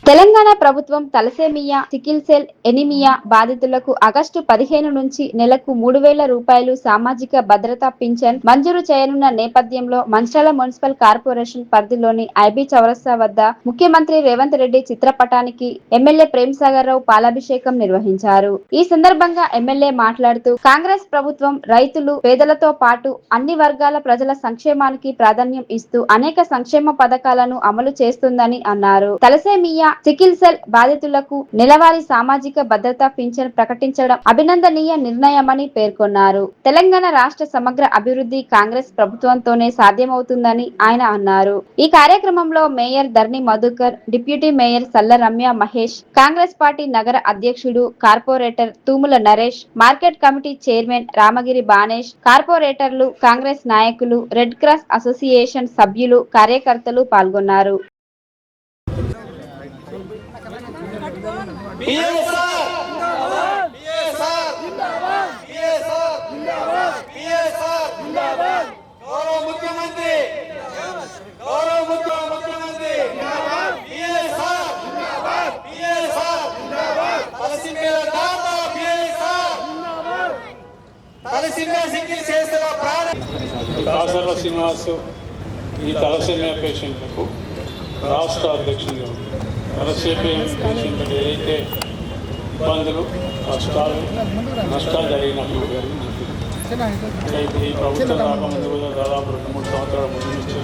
తెలంగాణ ప్రభుత్వం thalassemia, sickle cell anaemia బాధితులకు August 15 నుంచి నెలకు 3,000 రూపాయలు సామాజిక భద్రతా పింఛన్ మంజూరు చేయనున్న నేపథ్యంలో మంచిర్యాల మున్సిపల్ కార్పొరేషన్ పరిధిలోని ఐబీ చౌరస్తా వద్ద ముఖ్యమంత్రి రేవంత్ రెడ్డి చిత్రపటానికి ఎమ్మెల్యే ప్రేమ్సాగర్ రావు పాలాభిషేకం నిర్వహించారు. ఈ సందర్భంగా ఎమ్మెల్యే మాట్లాడుతూ కాంగ్రెస్ ప్రభుత్వం రైతులు, పేదలతో పాటు అన్ని వర్గాల ప్రజల సంక్షేమానికి ప్రాధాన్యం ఇస్తూ అనేక సంక్షేమ పథకాలను అమలు చేస్తుందని అన్నారు. తలసేమియా, సికిల్ సెల్ బాధితులకు నెలవారీ సామాజిక భద్రతా పింఛన్ ప్రకటించడం అభినందనీయ నిర్ణయమని పేర్కొన్నారు. తెలంగాణ రాష్ట్ర సమగ్ర అభివృద్ధి కాంగ్రెస్ ప్రభుత్వంతోనే సాధ్యమవుతుందని ఆయన అన్నారు. ఈ కార్యక్రమంలో mayor Dharni Madhukar, deputy mayor Salla Ramya Mahesh, Congress party నగర అధ్యక్షుడు corporator Thumula Naresh, market committee chairman Ramagiri Banesh, కార్పొరేటర్లు, కాంగ్రెస్ నాయకులు, రెడ్ క్రాస్ అసోసియేషన్ సభ్యులు, కార్యకర్తలు పాల్గొన్నారు. కాసర్ల శ్రీనివాసు ఈ తలసేమియా పేషెంట్లకు రాష్ట్ర అధ్యక్షులు తలసేమియా పేషెంట్లకు ఏదైతే ఇబ్బందులు, నష్టాలు జరిగినప్పుడు ఈ ప్రభుత్వం రాకముందు కూడా దాదాపు 2-3 సంవత్సరాల ముందు నుంచి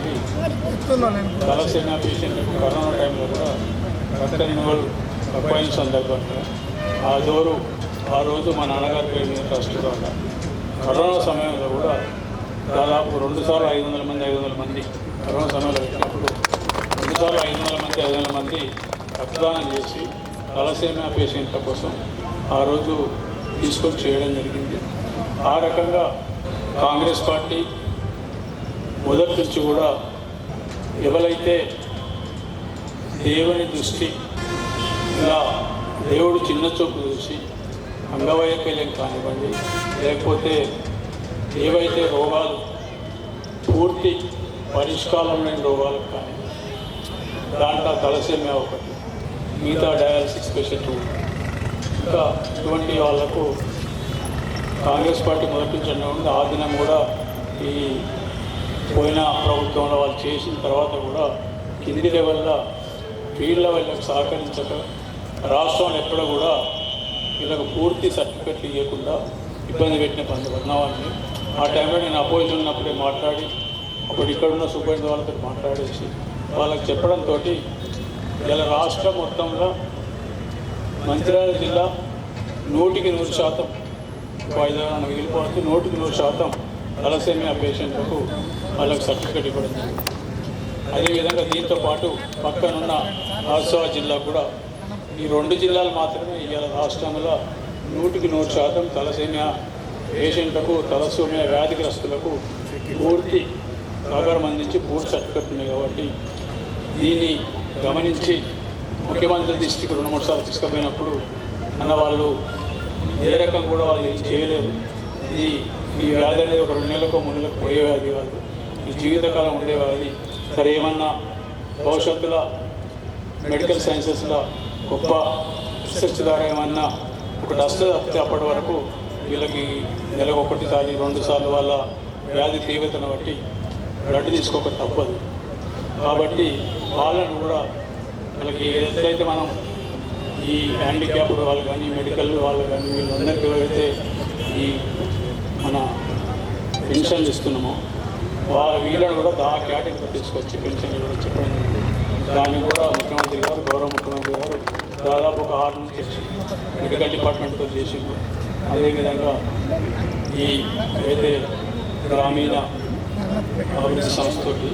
తలసేమియా పేషెంట్లకు కరోనా టైంలో కూడా రక్త నిల్వలు తక్కువైన సందర్భంగా ఆ రోజు మా నాన్నగారి పేరు మీద ట్రస్ట్ ద్వారా కరోనా సమయంలో కూడా దాదాపు 2 సార్లు 500 మంది కరోనా సమయంలో పెట్టినప్పుడు 2 సార్లు 500 మంది రక్తదానం చేసి తలసేమియా పేషెంట్ల కోసం ఆ రోజు తీసుకొని చేయడం జరిగింది. ఆ రకంగా కాంగ్రెస్ పార్టీ మొదటి నుంచి కూడా ఎవరైతే దేవుని దృష్టి ఇలా దేవుడు చిన్న చూపు చూసి అంగవైకల్యం కానివ్వండి, లేకపోతే ఏవైతే రోగాలు పూర్తి పరిష్కారం లేని రోగాలకు కానీ దాంట్లో తలసేమియా ఒకటి, మిగతా డయాలసిస్ పేషెంట్ ఇంకా ఇటువంటి వాళ్లకు కాంగ్రెస్ పార్టీ మొదటి నుంచి ఉంది. ఆ దినం కూడా ఈ పోయిన ప్రభుత్వంలో వాళ్ళు చేసిన తర్వాత కూడా కింది లెవెల్లో ఫీల్డ్ లెవెల్కి సహకరించక రాష్ట్రంలో ఎక్కడ కూడా వీళ్ళకు పూర్తి సర్టిఫికెట్లు ఇవ్వకుండా ఇబ్బంది పెట్టిన పన్నవాడిని. ఆ టైంలో నేను అపోజిషన్ ఉన్నప్పుడే మాట్లాడి అప్పుడు ఇక్కడున్న సూపరింటెండెంట్ వాళ్ళతో మాట్లాడేసి వాళ్ళకి చెప్పడంతో ఇలా రాష్ట్రం మొత్తంలో మంచిర్యాల జిల్లా 100% 5 మిగిలిపోతే 100% తలసేమియా పేషెంట్లకు వాళ్ళకి సర్టిఫికెట్ ఇవ్వడం జరిగింది. అదేవిధంగా దీంతో పాటు పక్కనున్న ఆదిలాబాద్ జిల్లా కూడా ఈ 2 జిల్లాలు మాత్రమే ఇవాళ రాష్ట్రంలో 100% తలసేమియా పేషెంట్లకు, తలసేమియా వ్యాధిగ్రస్తులకు పూర్తి సహకారం అందించి పూర్తి సర్టిఫికెట్ ఉన్నాయి. కాబట్టి దీన్ని గమనించి ముఖ్యమంత్రి దృష్టికి 2-3 సార్లు తీసుకుపోయినప్పుడు అన్న వాళ్ళు ఏ రకం కూడా వాళ్ళు ఏం చేయలేదు. ఈ వ్యాధి అనేది ఒక 2 నెలలకు 3 నెలలకు పోయే వ్యాధి కాదు, ఈ జీవితకాలం ఉండే వ్యాధి. సరే ఏమన్నా భవిష్యత్తులో మెడికల్ సైన్సెస్లో గొప్ప రీసెర్చ్ ద్వారా ఏమన్నా ఒకటి వస్తే అప్పటి వరకు వీళ్ళకి నెలకు 1 సారి 2 సార్లు వాళ్ళ వ్యాధి తీవ్రతను బట్టి బ్లడ్ తీసుకోక తప్పదు. కాబట్టి వాళ్ళను కూడా వాళ్ళకి ఎట్లయితే మనం ఈ హ్యాండిక్యాప్డ్ వాళ్ళు కానీ, మెడికల్ వాళ్ళు కానీ, వీళ్ళందరికీ ఎవరైతే ఈ మన పెన్షన్లు ఇస్తున్నామో వీళ్ళని కూడా ఆ కేటగిరీ తీసుకొచ్చి పెన్షన్ కూడా చెప్పడం జరిగింది. దాన్ని కూడా ముఖ్యమంత్రి గారు, గౌరవ ముఖ్యమంత్రి గారు దాదాపు ఒక 6 నుంచి మెడికల్ డిపార్ట్మెంట్తో చేసింది. అదేవిధంగా ఈ ఏదైతే గ్రామీణ అభివృద్ధి సంస్థతోటి,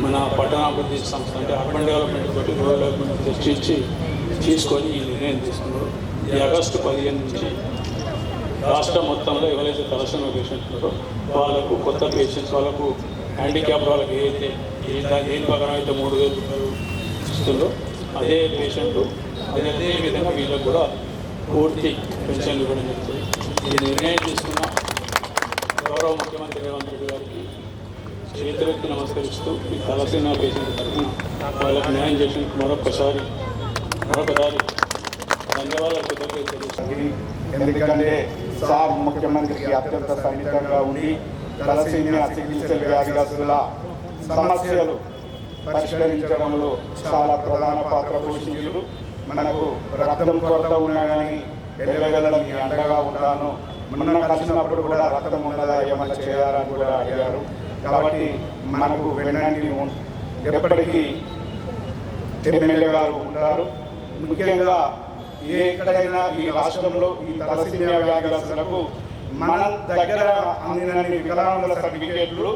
మన పట్టణాభివృద్ధి సంస్థ అంటే అర్బన్ డెవలప్మెంట్ తోటి, రూరల్ డెవలప్మెంట్ చర్చించి తీసుకొని ఈ నిర్ణయం తీసుకున్నారు. ఈ ఆగస్టు 15 నుంచి రాష్ట్రం మొత్తంలో ఎవరైతే తలసేమియా పేషెంట్స్ ఉన్నారో వాళ్ళకు, కొత్త పేషెంట్స్ వాళ్ళకు, హ్యాండిక్యాప్ వాళ్ళకి ఏదైతే దేని ప్రకారం అయితే 3,000 రూపాయలు ఇస్తుందో అదే పేషెంట్లు అదే విధంగా వీళ్ళకు కూడా పూర్తి పెన్షన్లు ఇవ్వడం జరుగుతుంది. ఈ నిర్ణయం తీసుకున్న గౌరవ ముఖ్యమంత్రి రేవంత్ రెడ్డి గారికి చేతులెత్తి నమస్కరిస్తూ ఈ తలసేమియా పేషెంట్ తరఫున వాళ్ళకు న్యాయం చేసినందుకు మరొకసారి మరొకసారి ధన్యవాదాలు కృతజ్ఞతలు. ఎందుకంటే సార్ ముఖ్యమంత్రికి అత్యంత సన్నిహితంగా ఉండి తలసేమియా సికిల్ సెల్ వ్యాధిగ్రస్తుల సమస్యలు పరిష్కరించడంలో చాలా ప్రధాన పాత్ర పోషించారు. మనకు రక్తం కొరత ఉన్నా కానీ ఎల్లవేళలా మీ అండగా ఉంటాను, మొన్న కలిసినప్పుడు కూడా రక్తం ఉన్నదా ఏమన్నా చేయాలని కూడా అడిగారు. కాబట్టి మనకు వెన్నంటి ఎప్పటికీ ఎమ్మెల్యే గారు ఉంటారు. ముఖ్యంగా ఎక్కడైనా ఈ రాష్ట్రంలో ఈ తలసేమియా వ్యాధిగ్రస్తులకు మన దగ్గర అందినన్ని వికలాంగుల సర్టిఫికేట్లు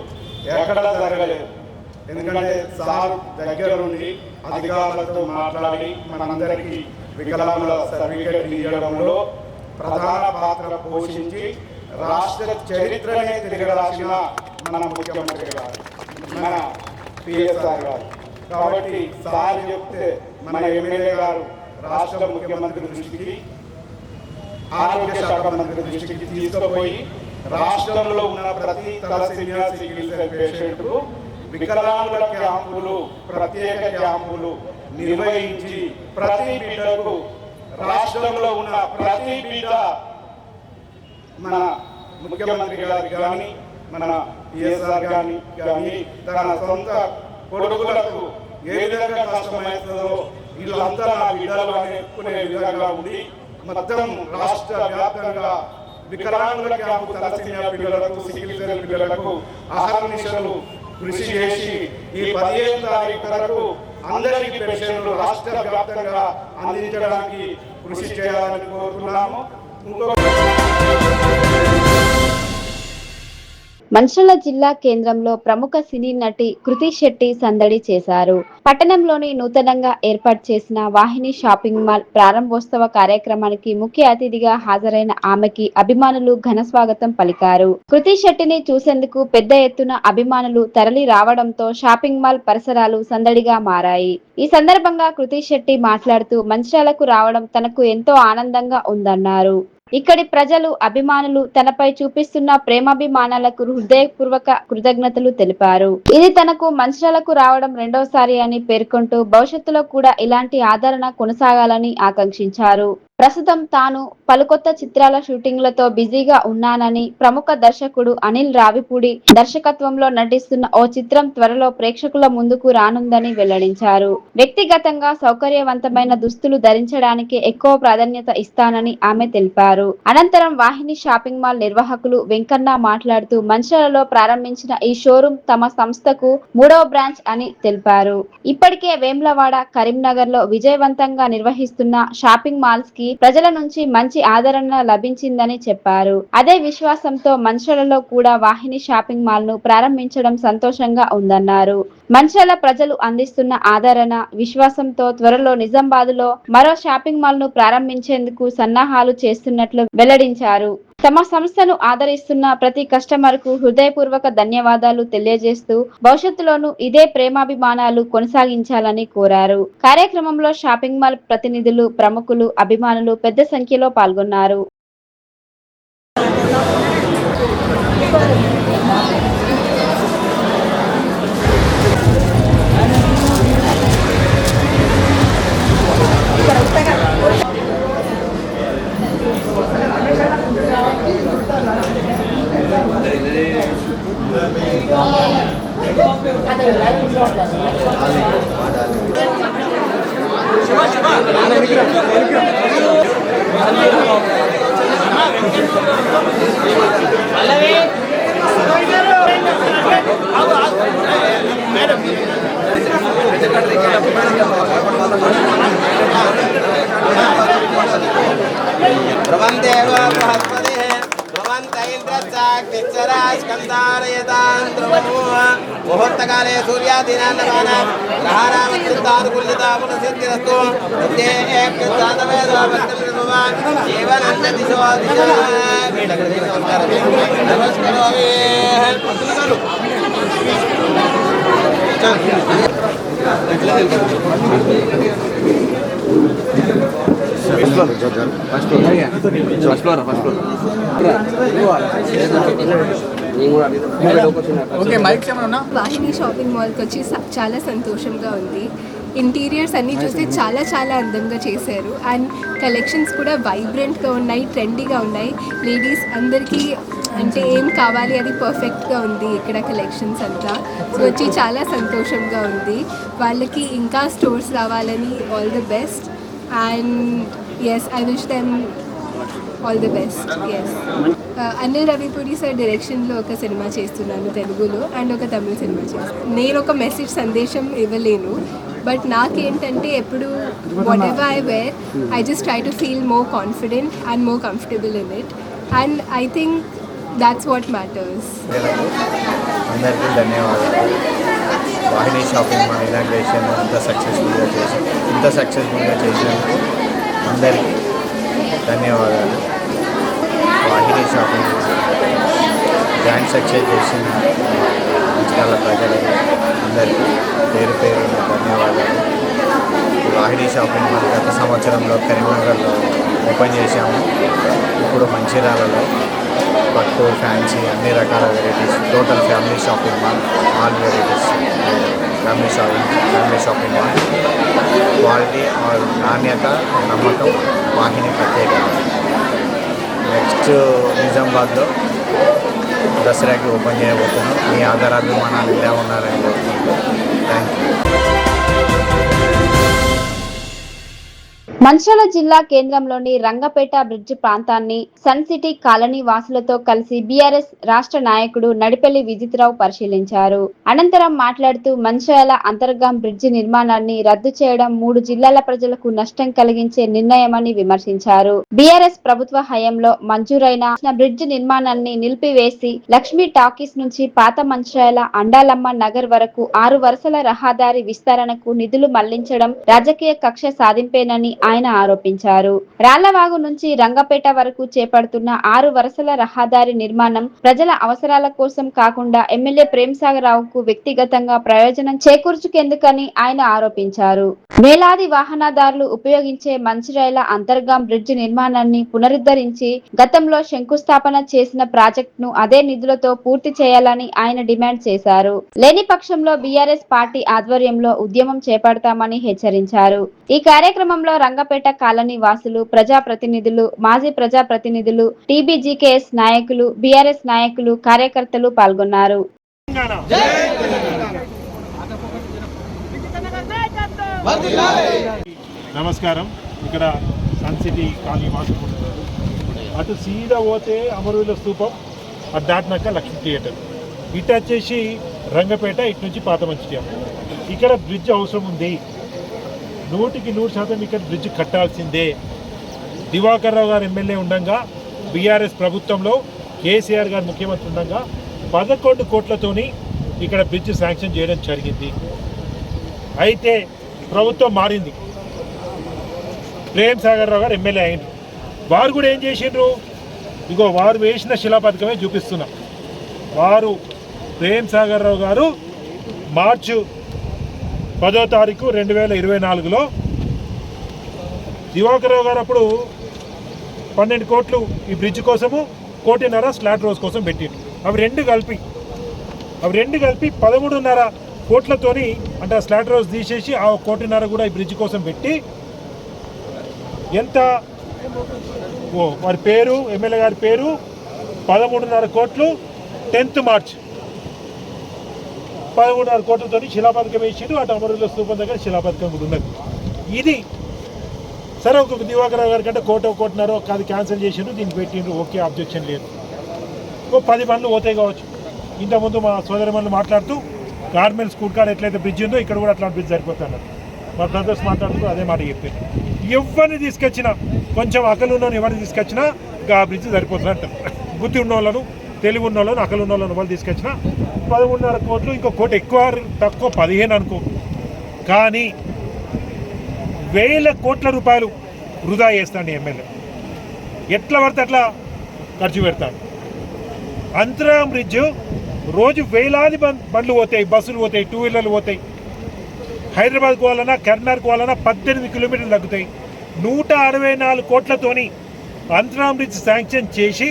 ఎక్కడా జరగలేదు. ఎందుకంటే సార్ దగ్గర నుండి అధికారులతో మాట్లాడి మనందరికీ వికలాంగుల సర్టిఫికేట్లు ఇవ్వడంలో ప్రధాన పాత్ర పోషించి రాష్ట్ర చరిత్రనే తిరగరాసిన మన ముఖ్యమంత్రి గారు, మన పిఎస్ఆర్ గారు. కాబట్టి సార్ చెప్తే మన ఎమ్మెల్యే గారు రాష్ట్ర ముఖ్యమంత్రి దృష్టికి, ఆరోగ్య శాఖ మంత్రి దృష్టికి తీసుకుపోయి రాష్ట్రంలో ఉన్న ప్రతి తలసేమియా సికిల్ సెల్ పేషెంట్కు వికలాంగుల క్యాంపులు, ప్రత్యేక క్యాంపులు నిర్వహించి ప్రతి బిడ్డకు రాష్ట్రంలో ఉన్న ప్రతి బిడ్డ మన ముఖ్యమంత్రి గారు కానీ మన పిఎస్ఆర్ కానీ తన సొంత కొడుకులకు ఏ విధంగా కష్టమవుతుందో వీళ్ళంతా నా బిడ్డలు అని చెప్పుకునే విధంగా ఉండి మొత్తం రాష్ట్ర వ్యాప్తంగా వికలాంగుల క్యాంపు తలసేమియా పిల్లలకు, సికిల్ సెల్ పిల్లలకు అహర్నిశలు కృషి చేసి ఈ 15వ తారీఖు వరకు అందరికీ పెన్షన్లు రాష్ట్ర వ్యాప్తంగా అందించడానికి కృషి చేయాలని కోరుతున్నాము. మంచిర్యాల జిల్లా కేంద్రంలో ప్రముఖ సినీ నటి కృతి శెట్టి సందడి చేశారు. పట్టణంలోని నూతనంగా ఏర్పాటు చేసిన వాహిని షాపింగ్ మాల్ ప్రారంభోత్సవ కార్యక్రమానికి ముఖ్య అతిథిగా హాజరైన ఆమెకి అభిమానులు ఘన స్వాగతం పలికారు. కృతి శెట్టిని చూసేందుకు పెద్ద ఎత్తున అభిమానులు తరలి రావడంతో షాపింగ్ మాల్ పరిసరాలు సందడిగా మారాయి. ఈ సందర్భంగా కృతి శెట్టి మాట్లాడుతూ మంచిర్యాలకు రావడం తనకు ఎంతో ఆనందంగా ఉందన్నారు. ఇక్కడి ప్రజలు, అభిమానులు తనపై చూపిస్తున్న ప్రేమాభిమానాలకు హృదయపూర్వక కృతజ్ఞతలు తెలిపారు. ఇది తనకు మంచిర్యాలకు రావడం రెండోసారి అని పేర్కొంటూ భవిష్యత్తులో కూడా ఇలాంటి ఆదరణ కొనసాగాలని ఆకాంక్షించారు. ప్రస్తుతం తాను పలు కొత్త చిత్రాల షూటింగ్లతో బిజీగా ఉన్నానని, ప్రముఖ దర్శకుడు అనిల్ రావిపూడి దర్శకత్వంలో నటిస్తున్న ఓ చిత్రం త్వరలో ప్రేక్షకుల ముందుకు రానుందని వెల్లడించారు. వ్యక్తిగతంగా సౌకర్యవంతమైన దుస్తులు ధరించడానికి ఎక్కువ ప్రాధాన్యత ఇస్తానని ఆమె తెలిపారు. అనంతరం వాహిని షాపింగ్ మాల్ నిర్వాహకులు వెంకన్న మాట్లాడుతూ మంచిర్యాలలో ప్రారంభించిన ఈ షోరూం తమ సంస్థకు 3వ బ్రాంచ్ అని తెలిపారు. ఇప్పటికే వేములవాడ, కరీంనగర్ లో విజయవంతంగా నిర్వహిస్తున్న షాపింగ్ మాల్స్ కి ప్రజల నుంచి మంచి ఆదరణ లభించిందని చెప్పారు. అదే విశ్వాసంతో మంచిర్యాలలో కూడా వాహిని షాపింగ్ మాల్ ను ప్రారంభించడం సంతోషంగా ఉందన్నారు. మంచిర్యాల ప్రజలు అందిస్తున్న ఆదరణ, విశ్వాసంతో త్వరలో నిజామాబాద్లో మరో షాపింగ్ మాల్ ను ప్రారంభించేందుకు సన్నాహాలు చేస్తున్నట్లు వెల్లడించారు. తమ సంస్థను ఆదరిస్తున్న ప్రతి కస్టమర్ కు హృదయపూర్వక ధన్యవాదాలు తెలియజేస్తూ భవిష్యత్తులోనూ ఇదే ప్రేమాభిమానాలు కొనసాగించాలని కోరారు. కార్యక్రమంలో షాపింగ్ మాల్ ప్రతినిధులు, ప్రముఖులు, అభిమానులు పెద్ద సంఖ్యలో పాల్గొన్నారు. मुहूर्तकाले सूर्यादीनान्नपान ग्रहाणामत्युत्तानुकूल्यतापुनसिद्धिरस्तु जीवनन्दिशो नमस्करोमि వాహిని షాపింగ్ మాల్కి వచ్చి చాలా సంతోషంగా ఉంది. ఇంటీరియర్స్ అన్నీ చూస్తే చాలా చాలా అందంగా చేశారు. అండ్ కలెక్షన్స్ కూడా వైబ్రెంట్గా ఉన్నాయి, ట్రెండీగా ఉన్నాయి. లేడీస్ అందరికీ అంటే ఏం కావాలి అది పర్ఫెక్ట్గా ఉంది ఇక్కడ కలెక్షన్స్ అంతా. సో వచ్చి చాలా సంతోషంగా ఉంది. వాళ్ళకి ఇంకా స్టోర్స్ రావాలని all the best. And yes, I wish them all the best. Yes, Anil Ravipudi sir డైరెక్షన్లో ఒక సినిమా చేస్తున్నాను తెలుగులో, అండ్ ఒక తమిళ సినిమా చేస్తాను. నేను ఒక మెసేజ్ సందేశం ఇవ్వలేను, బట్ నాకేంటంటే ఎప్పుడు what ever I where I just try to feel more confident and more comfortable in it. And I think that's what matters. అందరికీ ధన్యవాదాలు. వాహిని షాపింగ్ మాల్ ఇనాగ్రేషన్ ఇంత సక్సెస్ఫుల్గా చేసినందుకు అందరికీ ధన్యవాదాలు. వాహిని షాపింగ్ గ్రాండ్ సక్సెస్ చేసిన మంచిర్యాల ప్రజలకు అందరికీ పేరు పేరున ధన్యవాదాలు. వాహిని షాపింగ్ మాల్ గత సంవత్సరంలో కరీంనగర్లో ఓపెన్ చేశాము. ఇప్పుడు మంచిర్యాలలో పట్టు, ఫ్యాన్సీ అన్ని రకాల varieties, total family shopping mall, all varieties family shopping mall. Quality, నాణ్యత, నమ్మకం వాహిని ప్రత్యేకత. నెక్స్ట్ నిజామాబాద్లో దసరాకి ఓపెన్ చేయబోతున్నాం. మీ ఆధారాభిమానాలు ఇలా ఉన్నారని కోరుకుంటున్నాను. Thank you. మంచిర్యాల జిల్లా కేంద్రంలోని రంగపేట బ్రిడ్జ్ ప్రాంతాన్ని సన్ సిటీ కాలనీ వాసులతో కలిసి బీఆర్ఎస్ రాష్ట్ర నాయకుడు నడిపెల్లి విజిత్రావు పరిశీలించారు. అనంతరం మాట్లాడుతూ మంచిర్యాల అంతర్గాం బ్రిడ్జి నిర్మాణాన్ని రద్దు చేయడం 3 జిల్లాల ప్రజలకు నష్టం కలిగించే నిర్ణయమని విమర్శించారు. బీఆర్ఎస్ ప్రభుత్వ హయాంలో మంజూరైన బ్రిడ్జి నిర్మాణాన్ని నిలిపివేసి లక్ష్మీ టాకీస్ నుంచి పాత మంచిర్యాల అండాలమ్మ నగర్ వరకు 6 వరుసల రహదారి విస్తరణకు నిధులు మళ్లించడం రాజకీయ కక్ష సాధింపేనని ఆయన ఆరోపించారు. రాళ్లవాగు నుంచి రంగపేట వరకు చేపడుతున్న 6 వరుసల రహదారి నిర్మాణం ప్రజల అవసరాల కోసం కాకుండా ఎమ్మెల్యే ప్రేమ్సాగర్ రావుకు వ్యక్తిగతంగా ప్రయోజనం చేకూర్చుకేందుకని ఆయన ఆరోపించారు. వేలాది వాహనదారులు ఉపయోగించే మంచిర్యాల అంతర్గాం బ్రిడ్జి నిర్మాణాన్ని పునరుద్ధరించి గతంలో శంకుస్థాపన చేసిన ప్రాజెక్టును అదే నిధులతో పూర్తి చేయాలని ఆయన డిమాండ్ చేశారు. లేని పక్షంలో బీఆర్ఎస్ పార్టీ ఆధ్వర్యంలో ఉద్యమం చేపడతామని హెచ్చరించారు. ఈ కార్యక్రమంలో రంగపేట కాలనీ వాసులు, ప్రజాప్రతినిధులు, మాజీ ప్రజాప్రతినిధులు, టీబీజీకేఎస్ నాయకులు, బీఆర్ఎస్ నాయకులు, కార్యకర్తలు పాల్గొన్నారు. నమస్కారం. ఇక్కడ సన్ సిటీ కాలనీ వాసులు, అటు సీదా పోతే అమరవీరుల స్తూపం, అటు దాటినాక లక్ష్మీ థియేటర్, ఇటు వచ్చేసి రంగపేట, ఇటు నుంచి పాత మంచిర్యాల. ఇక్కడ బ్రిడ్జ్ అవసరం ఉంది. 100% ఇక్కడ బ్రిడ్జ్ కట్టాల్సిందే. దివాకర్ రావు గారు ఎమ్మెల్యే ఉండగా, బీఆర్ఎస్ ప్రభుత్వంలో కేసీఆర్ గారు ముఖ్యమంత్రి ఉండగా 11 కోట్లతోని ఇక్కడ బ్రిడ్జ్ శాంక్షన్ చేయడం జరిగింది. అయితే ప్రభుత్వం మారింది, ప్రేమ్సాగర్ రావు గారు ఎమ్మెల్యే అయింది. వారు కూడా ఏం చేసిండ్రు, ఇగో వారు వేసిన శిలాపథకమే చూపిస్తున్నాం. వారు ప్రేమ్సాగర్ రావు గారు మార్చి 10వ తారీఖు 2024లో దివాకర్ రావు గారు అప్పుడు 12 కోట్లు ఈ బ్రిడ్జ్ కోసము, 1.5 కోటి స్లాట్ రోజ్ కోసం పెట్టిండు. అవి రెండు కలిపి 13.5 కోట్లతోని, అంటే ఆ స్లాట్ రోజ్ తీసేసి ఆ 1.5 కోటి కూడా ఈ బ్రిడ్జ్ కోసం పెట్టి, ఎంత వారి పేరు, ఎమ్మెల్యే గారి పేరు 13.5 కోట్లు 10th మార్చ్ 13.5 కోట్లతో శిలాపథకం వేసిండు. అటు అమరవీరుల స్తూపం దగ్గర శిలాపథకం కూడా ఉన్నది. ఇది సరే, ఒక దివాకర్ రావు గారి కంటే 1.5 కోటి అది క్యాన్సిల్ చేసిండు, దీన్ని పెట్టిండ్రు, ఓకే, అబ్జెక్షన్ లేదు. ఓ 10 పనులు పోతాయి కావచ్చు. ఇంతకుముందు మా సోదరిమణులు మాట్లాడుతూ గార్మెంట్స్ స్కూల్ కాడ ఎట్లయితే బ్రిడ్జ్ ఉందో ఇక్కడ కూడా అట్లాంటి బ్రిడ్జ్ సరిపోతున్నారు. మా బ్రదర్స్ మాట్లాడుతూ అదే మాట చెప్పారు. ఎవరిని తీసుకొచ్చినా, కొంచెం అకలు ఉన్న ఎవరిని తీసుకొచ్చినా ఆ బ్రిడ్జ్ సరిపోతుంది అంటారు. బుద్ధి ఉన్న వాళ్ళను, తెలివి ఉన్న వాళ్ళను, అకలు ఉన్న వాళ్ళను వాళ్ళు తీసుకొచ్చినా 13.5 కోట్లు, ఇంకో కోటి ఎక్కువ తక్కువ 15 అనుకో. కానీ 1000 కోట్ల రూపాయలు వృధా చేస్తాడు ఎమ్మెల్యే. ఎట్లా పడితే అట్లా ఖర్చు పెడతాడు. అంతరాం బ్రిడ్జ్ రోజు వేలాది బండ్లు పోతాయి, బస్సులు పోతాయి, 2 వీలర్లు పోతాయి. హైదరాబాద్కు పోవాలన్నా, కర్నాటక పోవాలన్నా 18 కిలోమీటర్లు తగ్గుతాయి. 164 కోట్లతోని అంతరాం బ్రిడ్జ్ శాంక్షన్ చేసి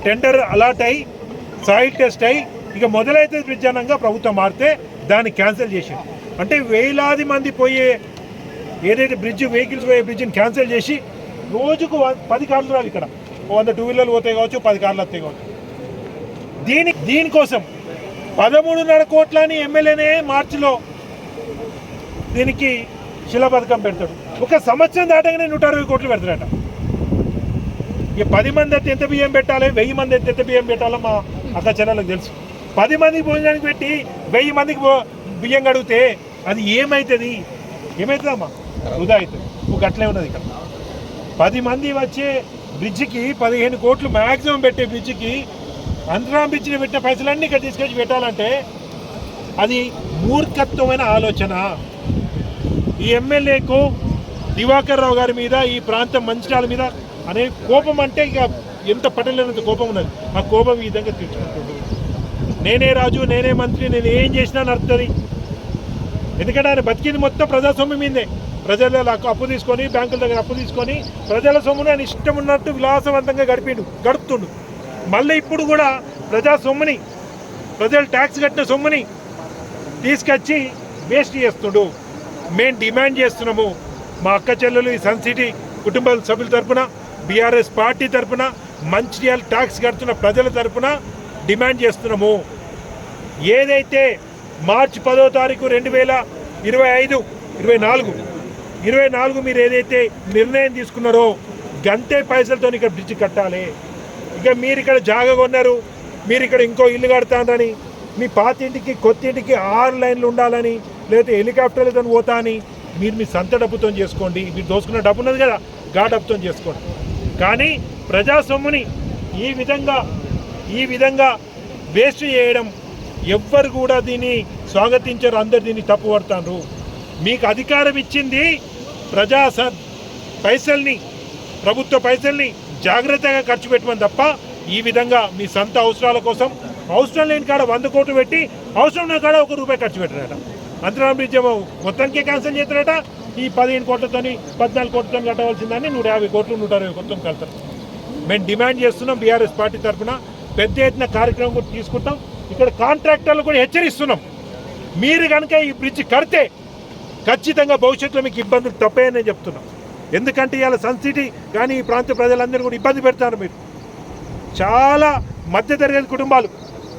టెండర్ అలాట్ అయ్యి సాయిల్ టెస్ట్ అయ్యి ఇక మొదలైతే బ్రిడ్జ్ అనగా ప్రభుత్వం మారితే దాన్ని క్యాన్సిల్ చేసింది. అంటే వేలాది మంది పోయే ఏదైతే బ్రిడ్జ్ వెహికల్స్ పోయే బ్రిడ్జ్ని క్యాన్సిల్ చేసి రోజుకు 10 కార్లు రావు. ఇక్కడ 100 టూ వీలర్లు పోతాయి కావచ్చు, 10 కార్లు వస్తాయి కావచ్చు. దీనికోసం 13.5 కోట్లని ఎమ్మెల్యేనే మార్చిలో దీనికి శిలాపథకం పెడతాడు. ఒక సంవత్సరం దాటగానే 160 కోట్లు పెడతాడట. ఇక 10 మంది అయితే ఎంత బియ్యం పెట్టాలి, 1000 మంది అయితే ఎంత బియ్యం పెట్టాలో మా అక్క చెల్లెలకు తెలుసు. 10 మందికి భోజనానికి పెట్టి 1000 మందికి బియ్యం కడిగితే అది ఏమవుతుందమ్మా? వృధా అవుతుంది. ఒక అట్లే ఉన్నది ఇక్కడ. 10 మంది వచ్చే బ్రిడ్జికి 15 కోట్లు మ్యాక్సిమం పెట్టే బ్రిడ్జికి అంతరాం బ్రిడ్జిని పెట్టిన పైసలన్నీ ఇక్కడ తీసుకొచ్చి పెట్టాలంటే అది మూర్ఖత్వమైన ఆలోచన. ఈ ఎమ్మెల్యేకు దివాకర్ రావు గారి మీద, ఈ ప్రాంతం మంచిర్యాల మీద అనే కోపం అంటే ఇక ఎంత పట్టలేనంత కోపం ఉన్నది. ఆ కోపం ఈ విధంగా తీర్చుకుంటుండు. నేనే రాజు, నేనే మంత్రి, నేను ఏం చేసినా నడుతుంది. ఎందుకంటే ఆయన బతికింది మొత్తం ప్రజాస్వామ్యం మీదే. ప్రజల అప్పు తీసుకొని, బ్యాంకుల దగ్గర అప్పు తీసుకొని ప్రజల సొమ్ముని ఆయన ఇష్టం ఉన్నట్టు విలాసవంతంగా గడుపుతుండు. మళ్ళీ ఇప్పుడు కూడా ప్రజా సొమ్ముని, ప్రజలు ట్యాక్స్ కట్టిన సొమ్ముని తీసుకొచ్చి వేస్ట్ చేస్తుండు. మేము డిమాండ్ చేస్తున్నాము, మా అక్క చెల్లెలు ఈ సన్ సిటీ కుటుంబ సభ్యుల తరఫున, బీఆర్ఎస్ పార్టీ తరఫున, మంచిర్యాల ట్యాక్స్ కడుతున్న ప్రజల తరఫున డిమాండ్ చేస్తున్నాము. ఏదైతే మార్చి 10వ తారీఖు 2024 మీరు ఏదైతే నిర్ణయం తీసుకున్నారో గంటే పైసలతో ఇక్కడ బ్రిడ్జ్ కట్టాలి. ఇక మీరు ఇక్కడ జాగా కొన్నారు, మీరు ఇక్కడ ఇంకో ఇల్లు కడతానని, మీ పాత ఇంటికి కొత్త ఇంటికి 6 లైన్లు ఉండాలని, లేకపోతే హెలికాప్టర్లతో పోతా అని మీరు మీ సొంత డబ్బుతో చేసుకోండి. మీరు దోసుకున్న డబ్బు ఉన్నది కదా, గా డబ్బుతో చేసుకోండి. కానీ ప్రజాస్వామ్యని ఈ విధంగా వేస్ట్ చేయడం ఎవ్వరు కూడా దీన్ని స్వాగతించారు. అందరు దీన్ని తప్పు పడతారు. మీకు అధికారం ఇచ్చింది ప్రభుత్వ పైసల్ని జాగ్రత్తగా ఖర్చు పెట్టమని తప్ప ఈ విధంగా మీ సొంత అవసరాల కోసం అవసరం లేని కాడ 100 కోట్లు పెట్టి అవసరం లేని కాడ 1 రూపాయి ఖర్చు పెట్టారట. అంతరాం బ్రిడ్జ్ ఏమో మొత్తానికే క్యాన్సిల్ చేస్తారట. ఈ 15 కోట్లతోని 14 కోట్లతో కట్టవలసిందని 150 కోట్లు 160 కోట్లతో కడతారు. మేము డిమాండ్ చేస్తున్నాం. బీఆర్ఎస్ పార్టీ తరఫున పెద్ద ఎత్తున కార్యక్రమం కూడా తీసుకుంటాం. ఇక్కడ కాంట్రాక్టర్లు కూడా హెచ్చరిస్తున్నాం. మీరు కనుక ఈ బ్రిడ్జ్ కడితే ఖచ్చితంగా భవిష్యత్తులో మీకు ఇబ్బందులు తప్పేయని నేను చెప్తున్నాం. ఎందుకంటే ఇవాళ సన్ సిటీ కానీ ఈ ప్రాంత ప్రజలందరూ కూడా ఇబ్బంది పెడతారు. మీరు చాలా మధ్యతరగతి కుటుంబాలు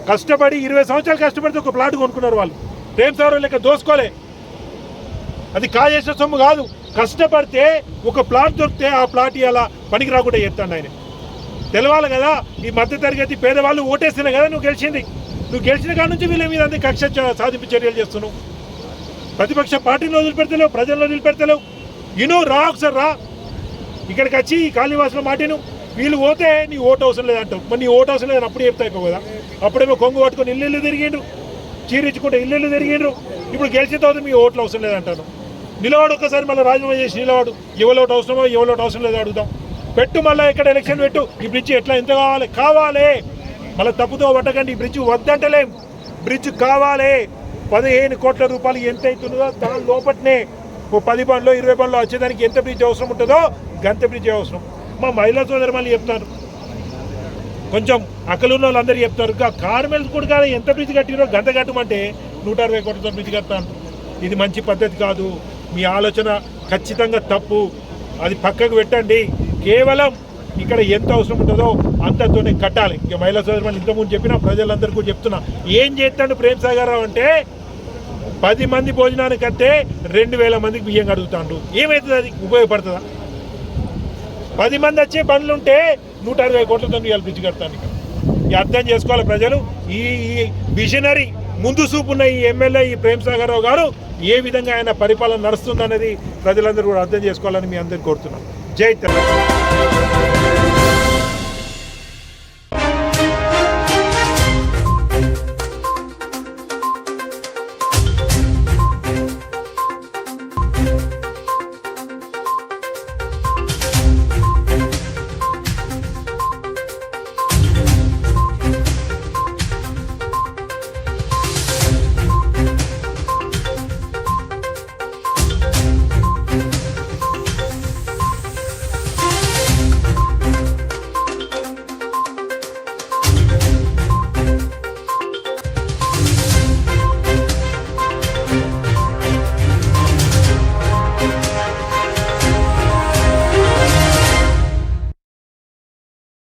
కష్టపడి 20 సంవత్సరాలు కష్టపడితే ఒక ప్లాట్ కొనుక్కున్నారు. వాళ్ళు ప్రేమ్ సాగర్ లెక్క దోసుకోలే, అది కాజేసిన సొమ్ము కాదు. కష్టపడితే ఒక ప్లాట్ దొరికితే ఆ ప్లాట్ ఇలా పనికి రాకుండా చేస్తాడు ఆయన. తెలవాలి కదా, ఈ మధ్యతరగతి పేదవాళ్ళు ఓటేస్తేనే కదా నువ్వు గెలిచిన కాడ నుంచి వీళ్ళ మీద అంతే కక్ష సాధింపు చర్యలు చేస్తున్నావు. ప్రతిపక్ష పార్టీని వదిలిపెడతలేవు, ప్రజలను వదిలిపెడతలేవు. రా ఒకసారి రా ఇక్కడికి వచ్చి ఈ కాళీవాసుల మాటను. వీళ్ళు పోతే నీ ఓటు అవసరం లేదంటావు. మరి నీ ఓటు అవసరం లేదని అప్పుడు చెప్తా అయిపో కదా. అప్పుడేమో కొంగు పట్టుకొని ఇల్లు తిరిగిండ్రు, చీరించుకుంటే ఇల్లు తిరిగిండ్రు. ఇప్పుడు గెలిచిన తర్వాత మీ ఓట్లు అవసరం లేదంటాను. నిలవాడు ఒక్కసారి మళ్ళీ రాజీనామా చేసి నిలవాడు. ఎవరోటి అవసరమో ఎవరోటి అవసరం లేదో అడుగుదాం. పెట్టు మళ్ళీ ఇక్కడ ఎలక్షన్ పెట్టు. ఈ బ్రిడ్జ్ ఎట్లా ఎంత కావాలి మళ్ళీ తప్పుతో పట్టకండి. ఈ బ్రిడ్జ్ వద్దంటలేం, బ్రిడ్జ్ కావాలి. 15 కోట్ల రూపాయలు ఎంత అవుతుందో దాని లోపట్నే 10 బండ్లో 20 బండ్లో వచ్చేదానికి ఎంత బ్రిడ్జ్ అవసరం ఉంటుందో గంత బ్రిడ్జ్ అవసరం. మా మహిళా సోదరు మళ్ళీ చెప్తారు, కొంచెం అక్కలున్న వాళ్ళందరూ చెప్తారు. కార్మెల్స్ కూడా ఎంత బ్రిడ్జ్ కట్టినో గంత కట్టమంటే 160 కోట్లతో బ్రిడ్జ్ కడతాను. ఇది మంచి పద్ధతి కాదు. మీ ఆలోచన ఖచ్చితంగా తప్పు. అది పక్కకు పెట్టండి. కేవలం ఇక్కడ ఎంత అవసరం ఉంటుందో అంతతోనే కట్టాలి. ఇక మహిళా సోదరు మళ్ళీ ఇంతకుముందు చెప్పిన ప్రజలందరికీ కూడా చెప్తున్నా, ఏం చేస్తాడు ప్రేమ్ సాగర్ రావు అంటే 10 మంది భోజనానికి కట్టే 2000 మందికి బియ్యం కడుగుతాడు. ఏమవుతుంది? అది ఉపయోగపడుతుందా? 10 మంది వచ్చే బండ్లు ఉంటే 160 కోట్లతో ఇవాళ బ్రిడ్జ్ కడతాను. ఇక అర్థం చేసుకోవాలి ప్రజలు. ఈ విజనరీ ముందు చూపున్న ఈ ఎమ్మెల్యే ఈ ప్రేమ్ సాగర్ రావు గారు ఏ విధంగా ఆయన పరిపాలన నడుస్తుందనేది ప్రజలందరూ కూడా అర్థం చేసుకోవాలని మీ అందరికీ కోరుతున్నాను. జై తెలంగాణ.